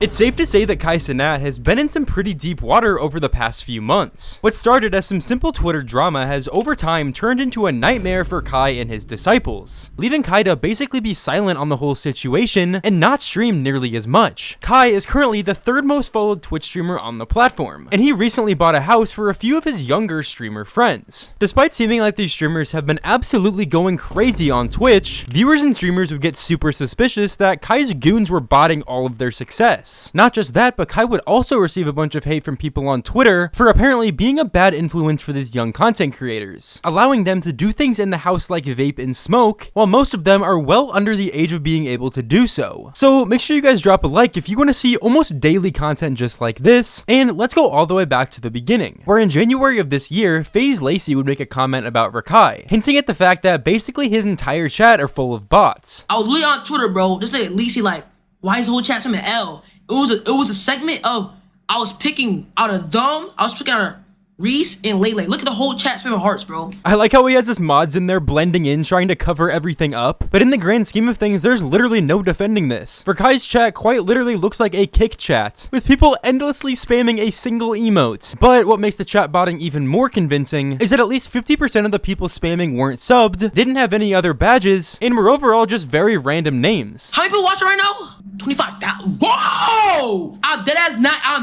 It's safe to say that Cenat has been in some pretty deep water over the past few months. What started as some simple Twitter drama has over time turned into a nightmare for Kai and his disciples, leaving Kai to basically be silent on the whole situation and not stream nearly as much. Kai is currently the third most followed Twitch streamer on the platform, and he recently bought a house for a few of his younger streamer friends. Despite seeming like these streamers have been absolutely going crazy on Twitch, viewers and streamers would get super suspicious that Kai's goons were botting all of their success. Not just that, but Kai would also receive a bunch of hate from people on Twitter for apparently being a bad influence for these young content creators, allowing them to do things in the house like vape and smoke, while most of them are well under the age of being able to do so. So make sure you guys drop a like if you want to see almost daily content just like this, and let's go all the way back to the beginning, where in January of this year, FaZe Lacey would make a comment about Rakai, hinting at the fact that basically his entire chat are full of bots. I was literally on Twitter, bro, just like Lacey, like, why is the whole chat from an L? It was a segment of I was picking out of Dumb, I was picking out of Reese and Lele. Look at the whole chat spamming hearts, bro. I like how he has his mods in there blending in, trying to cover everything up. But in the grand scheme of things, there's literally no defending this. For Kai's chat quite literally looks like a kick chat, with people endlessly spamming a single emote. But what makes the chat botting even more convincing is that at least 50% of the people spamming weren't subbed, didn't have any other badges, and were overall just very random names. How many people watching right now? 25,000. Whoa! I'm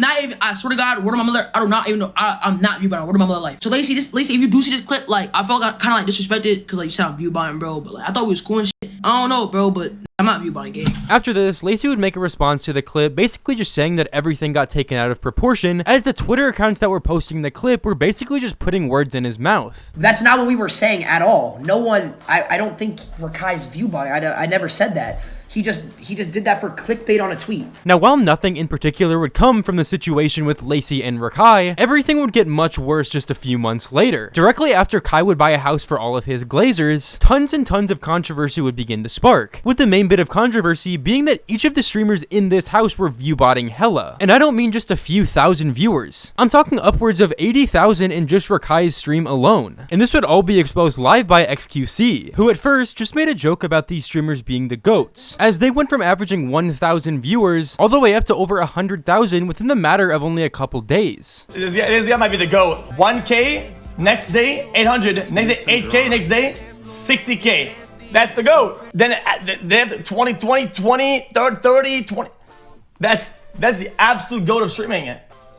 not even, I swear to God, word of my mother, I do not even know, I'm not Viewbotting, word of my mother life. So Lacey, if you do see this clip, like, I felt kind of like disrespected, because like you said I'm Viewbotting, bro, but like, I thought we was cool and shit. I don't know, bro, but I'm not Viewbotting game. After this, Lacey would make a response to the clip, basically just saying that everything got taken out of proportion, as the Twitter accounts that were posting the clip were basically just putting words in his mouth. That's not what we were saying at all. No one, I don't think Rakai's Viewbotting. I never said that. He just did that for clickbait on a tweet. Now, while nothing in particular would come from the situation with Lacey and Rakai, everything would get much worse just a few months later. Directly after Kai would buy a house for all of his glazers, tons and tons of controversy would begin to spark, with the main bit of controversy being that each of the streamers in this house were viewbotting hella. And I don't mean just a few thousand viewers. I'm talking upwards of 80,000 in just Rakai's stream alone. And this would all be exposed live by XQC, who at first just made a joke about these streamers being the GOATs, as they went from averaging 1,000 viewers all the way up to over 100,000 within the matter of only a couple days. This guy might be the GOAT. 1K, next day 800, next day 8K, next day 60K. That's the GOAT. Then they have 20, 30, 20. That's the absolute GOAT of streaming.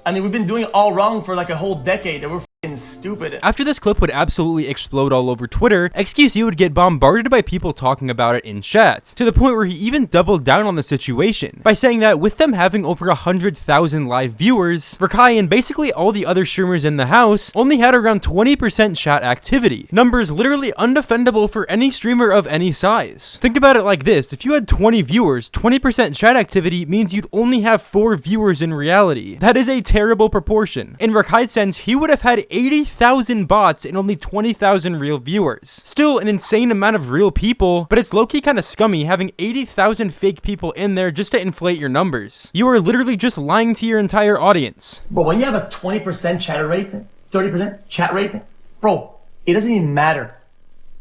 I mean, we've been doing it all wrong for like a whole decade, and we're stupid. After this clip would absolutely explode all over Twitter, XQC would get bombarded by people talking about it in chat, to the point where he even doubled down on the situation by saying that with them having over 100,000 live viewers, Rakai and basically all the other streamers in the house only had around 20% chat activity, numbers literally undefendable for any streamer of any size. Think about it like this: if you had 20 viewers, 20% chat activity means you'd only have 4 viewers in reality. That is a terrible proportion. In Rakai's sense, he would have had 80,000 bots and only 20,000 real viewers. Still an insane amount of real people, but it's low-key kind of scummy having 80,000 fake people in there just to inflate your numbers. You are literally just lying to your entire audience. But when you have a 20% chatter rate, 30% chat rate, bro, it doesn't even matter.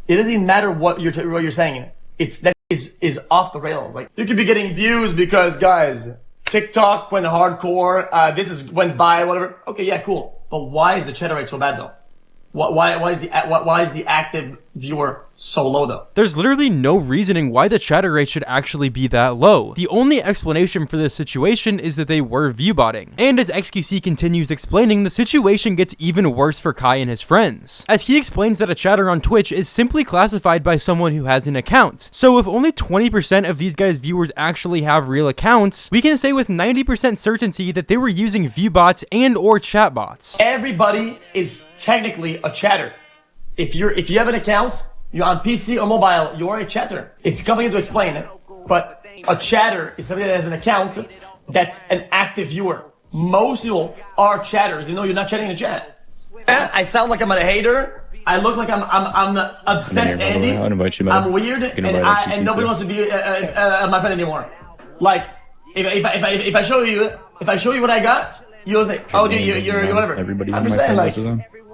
It doesn't even matter what you're saying. That is off the rails. Like, you could be getting views because, guys, TikTok went hardcore, this went by, whatever. Okay, yeah, cool. But why is the chatter rate so bad though? Why is the active viewer so low though? There's literally no reasoning why the chatter rate should actually be that low. The only explanation for this situation is that they were viewbotting. And as XQC continues explaining, the situation gets even worse for Kai and his friends, as he explains that a chatter on Twitch is simply classified by someone who has an account. So if only 20% of these guys' viewers actually have real accounts, we can say with 90% certainty that they were using viewbots and or chatbots. Everybody is technically a chatter. If you have an account, you're on PC or mobile, you're a chatter. It's complicated to explain it, but a chatter is somebody that has an account that's an active viewer. Most people are chatters. You know, you're not chatting in the chat. I sound like I'm a hater. I look like I'm obsessed, Andy. I'm weird, and nobody wants to be my friend anymore. Like, if I show you what I got, you'll say, oh, dude, you're whatever. I'm just saying, like,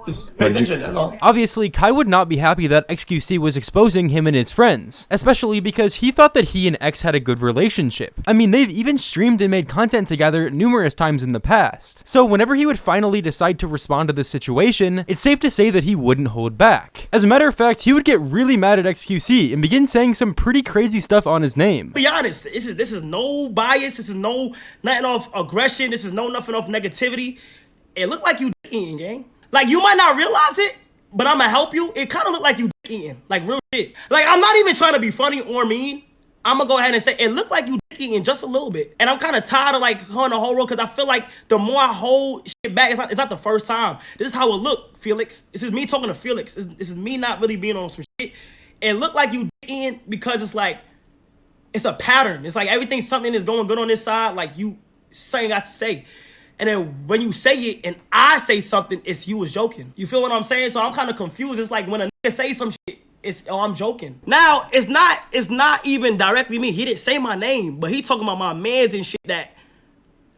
Just pay attention, that's all. Obviously, Kai would not be happy that XQC was exposing him and his friends, especially because he thought that he and X had a good relationship. I mean, they've even streamed and made content together numerous times in the past. So whenever he would finally decide to respond to this situation, it's safe to say that he wouldn't hold back. As a matter of fact, he would get really mad at XQC and begin saying some pretty crazy stuff on his name. Be honest, this is no bias, this is no nothing off aggression, this is nothing off negativity. It looked like you eating, gang. Like, you might not realize it, but I'ma help you. It kind of looked like you eating, like real shit. Like, I'm not even trying to be funny or mean. I'm gonna go ahead and say it looked like you eating just a little bit. And I'm kind of tired of like on the whole road because I feel like the more I hold shit back, it's not the first time. This is how it looked, Felix. This is me talking to Felix. This is me not really being on some shit. It looked like you eating because it's like, it's a pattern. It's like everything, something is going good on this side, like you saying got to say. And then when you say it and I say something, it's you was joking. You feel what I'm saying? So I'm kind of confused. It's like when a nigga say some shit, it's, oh, I'm joking. Now, it's not even directly me. He didn't say my name, but he talking about my mans and shit that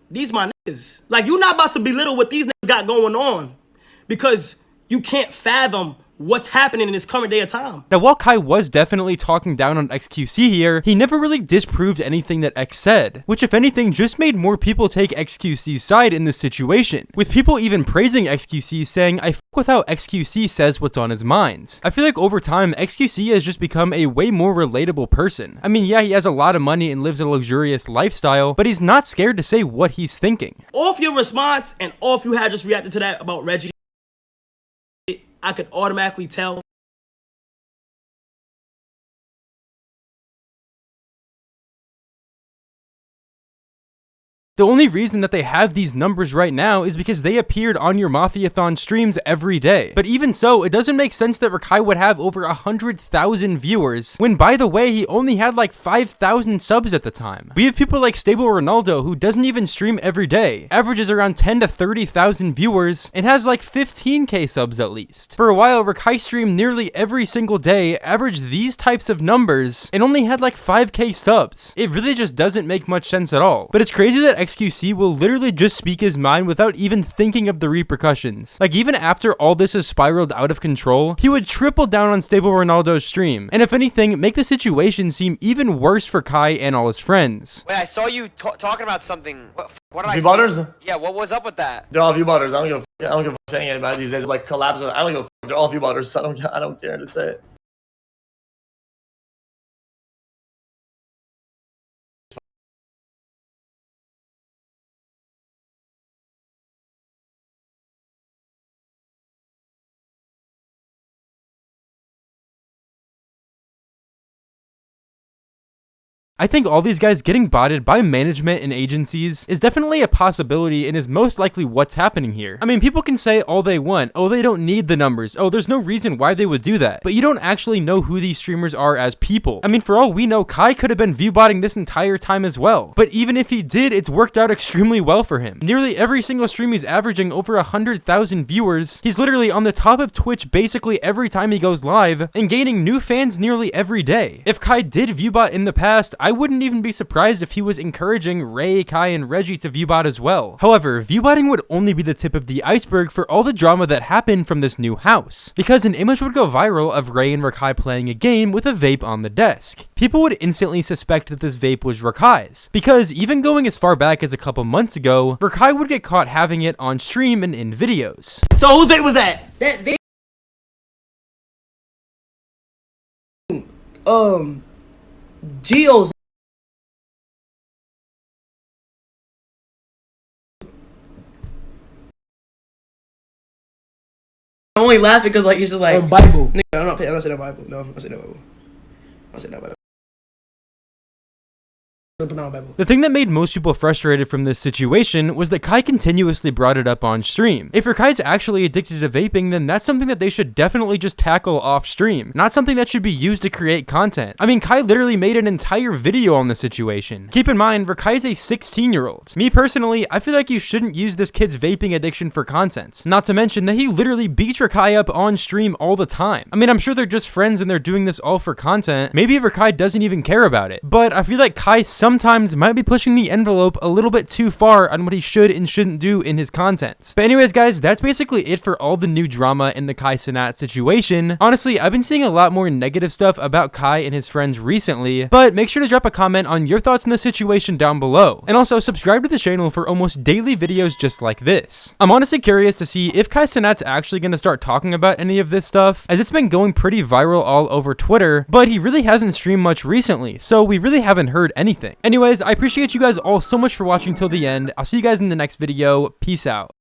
these my niggas. Like, you not about to belittle what these niggas got going on because you can't fathom what's happening in this current day of time. Now, while Kai was definitely talking down on XQC here, he never really disproved anything that X said, which if anything just made more people take XQC's side in this situation, with people even praising XQC saying, I fuck with how XQC says what's on his mind. I feel like over time, XQC has just become a way more relatable person. I mean, yeah, he has a lot of money and lives a luxurious lifestyle, but he's not scared to say what he's thinking. Off your response and off you had just reacted to that about Reggie, I could automatically tell. The only reason that they have these numbers right now is because they appeared on your Mafiathon streams every day. But even so, it doesn't make sense that Rakai would have over 100,000 viewers, when by the way, he only had like 5,000 subs at the time. We have people like Stable Ronaldo, who doesn't even stream every day, averages around 10 to 30,000 viewers, and has like 15k subs at least. For a while, Rakai streamed nearly every single day, averaged these types of numbers, and only had like 5k subs. It really just doesn't make much sense at all. But it's crazy that XQC will literally just speak his mind without even thinking of the repercussions. Like, even after all this has spiraled out of control, he would triple down on Stable Ronaldo's stream, and if anything, make the situation seem even worse for Kai and all his friends. Wait, I saw you talking about something. What did I Viewbotters? see? Yeah, what was up with that? They're all Viewbotters. I don't give a fuck saying it about these days. Like collabs. I don't give a fuck. They're all Viewbotters. So I don't care to say it. I think all these guys getting botted by management and agencies is definitely a possibility and is most likely what's happening here. I mean, people can say all they want, oh, they don't need the numbers, oh, there's no reason why they would do that, but you don't actually know who these streamers are as people. I mean, for all we know, Kai could have been viewbotting this entire time as well, but even if he did, it's worked out extremely well for him. Nearly every single stream he's averaging over 100,000 viewers. He's literally on the top of Twitch basically every time he goes live and gaining new fans nearly every day. If Kai did viewbot in the past, I wouldn't even be surprised if he was encouraging Ray, Kai, and Reggie to viewbot as well. However, viewbotting would only be the tip of the iceberg for all the drama that happened from this new house, because an image would go viral of Ray and Rakai playing a game with a vape on the desk. People would instantly suspect that this vape was Rakai's, because even going as far back as a couple months ago, Rakai would get caught having it on stream and in videos. So whose vape was that? That vape. Geo's. I only laugh because like it's just like Bible. Nigga, I'm not saying that Bible. No, I'm not saying that Bible. I'm not saying that Bible. The thing that made most people frustrated from this situation was that Kai continuously brought it up on stream. If Rakai's actually addicted to vaping, then that's something that they should definitely just tackle off stream, not something that should be used to create content. I mean, Kai literally made an entire video on the situation. Keep in mind, Rakai's a 16-year-old. Me personally, I feel like you shouldn't use this kid's vaping addiction for content. Not to mention that he literally beats Rakai up on stream all the time. I mean, I'm sure they're just friends and they're doing this all for content. Maybe Rakai doesn't even care about it, but I feel like Kai sometimes might be pushing the envelope a little bit too far on what he should and shouldn't do in his content. But anyways, guys, that's basically it for all the new drama in the Kai Cenat situation. Honestly, I've been seeing a lot more negative stuff about Kai and his friends recently, but make sure to drop a comment on your thoughts on the situation down below. And also subscribe to the channel for almost daily videos just like this. I'm honestly curious to see if Kai Cenat's actually going to start talking about any of this stuff, as it's been going pretty viral all over Twitter, but he really hasn't streamed much recently, so we really haven't heard anything. Anyways, I appreciate you guys all so much for watching till the end. I'll see you guys in the next video. Peace out.